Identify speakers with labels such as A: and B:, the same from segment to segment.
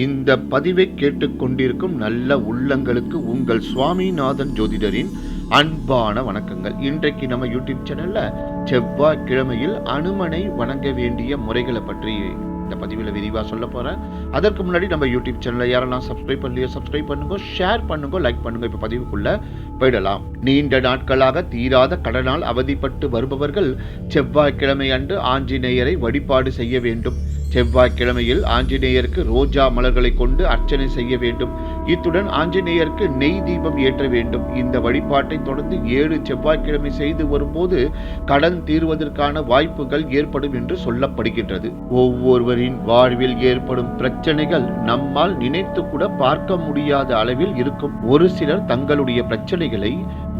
A: இந்த பதிவை கேட்டுக்கொண்டிருக்கும் நல்ல உள்ளங்களுக்கு உங்கள் சுவாமிநாதன் ஜோதிடரின் அன்பான வணக்கங்கள். இன்றைக்கு நம்ம யூடியூப் சேனல்ல செவ்வாய்க்கிழமையில் அனுமனை வணங்க வேண்டிய முறைகளை பற்றி இந்த பதிவில் விரிவாக சொல்ல போகிறேன். அதற்கு முன்னாடி நம்ம யூடியூப் சேனலை யாரெல்லாம் சப்ஸ்கிரைப் பண்ணலையோ சப்ஸ்கிரைப் பண்ணுங்க, ஷேர் பண்ணுங்க, லைக் பண்ணுங்க. இப்போ பதிவுக்குள்ள போயிடலாம். நீண்ட நாட்களாக தீராத கடனால் அவதிப்பட்டு வருபவர்கள் செவ்வாய்க்கிழமை அன்று ஆஞ்சநேயரை வழிபாடு செய்ய வேண்டும். செவ்வாய்க்கிழமையில் ஆஞ்சநேயருக்கு ரோஜா மலர்களை கொண்டு அர்ச்சனை செய்ய வேண்டும். இத்துடன் ஆஞ்சநேயருக்கு நெய் தீபம் ஏற்ற வேண்டும். இந்த வழிபாட்டை தொடர்ந்து 7 செவ்வாய்க்கிழமை செய்து வரும்போது கடன் தீர்வதற்கான வாய்ப்புகள் ஏற்படும் என்று சொல்லப்படுகின்றது. ஒவ்வொருவரின் வாழ்வில் ஏற்படும் பிரச்சனைகள் நம்மால் நினைத்து கூட பார்க்க முடியாத அளவில் இருக்கும். ஒரு சிலர் தங்களுடைய பிரச்சனைகளை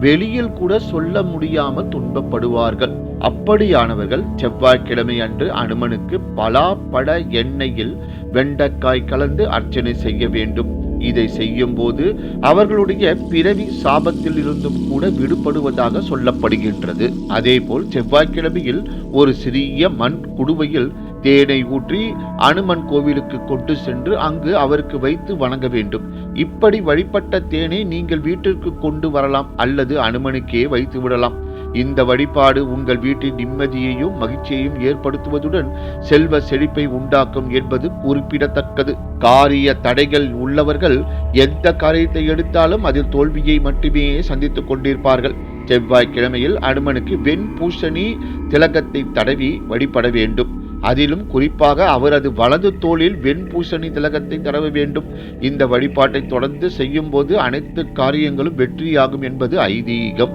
A: வெளியில் கூட சொல்ல முடியாமல் துன்பப்படுவார்கள். அப்படியானவர்கள் செவ்வாய்க்கிழமை அன்று அனுமனுக்கு பலாப்பழ எண்ணெயில் வெண்டைக்காய் கலந்து அர்ச்சனை செய்ய வேண்டும். இதை செய்யும் போது அவர்களுடைய பிறவி சாபத்தில் இருந்தும் கூட விடுபடுவதாக சொல்லப்படுகின்றது. அதேபோல் செவ்வாய்க்கிழமையில் ஒரு சிறிய மண் குடுவையில் தேனை ஊற்றி அனுமன் கோவிலுக்கு கொண்டு சென்று அங்கு அவருக்கு வைத்து வணங்க வேண்டும். இப்படி வழிபட்ட தேனை நீங்கள் வீட்டிற்கு கொண்டு வரலாம் அல்லது அனுமனுக்கே வைத்து விடலாம். இந்த வழிபாடு உங்கள் வீட்டின் நிம்மதியையும் மகிழ்ச்சியையும் ஏற்படுத்துவதுடன் செல்வ செழிப்பை உண்டாக்கும் என்பது குறிப்பிடத்தக்கது. காரிய தடைகள் உள்ளவர்கள் எந்த காரியத்தை எடுத்தாலும் அதில் தோல்வியை மட்டுமே சந்தித்துக் கொண்டிருப்பார்கள். செவ்வாய்க்கிழமையில் அனுமனுக்கு வெண்பூசணி திலகத்தை தடவி வழிபட வேண்டும். அதிலும் குறிப்பாக அவரது வலது தோளில் வெண்பூசணி திலகத்தை தடவ வேண்டும். இந்த வழிபாட்டை தொடர்ந்து செய்யும் போது அனைத்து காரியங்களும் வெற்றியாகும் என்பது ஐதீகம்.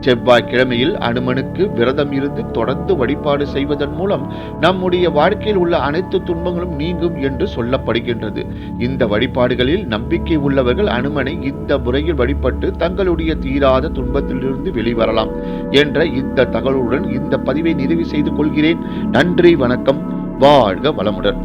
A: செவ்வாய்க்கிழமையில் அனுமனுக்கு விரதம் இருந்து தொடர்ந்து வழிபாடு செய்வதன் மூலம் நம்முடைய வாழ்க்கையில் உள்ள அனைத்து துன்பங்களும் நீங்கும் என்று சொல்லப்படுகின்றது. இந்த வழிபாடுகளில் நம்பிக்கை உள்ளவர்கள் அனுமனை இந்த முறையில் வழிபட்டு தங்களுடைய தீராத துன்பத்திலிருந்து வெளிவரலாம் என்ற இந்த தகவலுடன் இந்த பதிவை நிறைவு செய்து கொள்கிறேன். நன்றி, வணக்கம், வாழ்க வளமுடன்.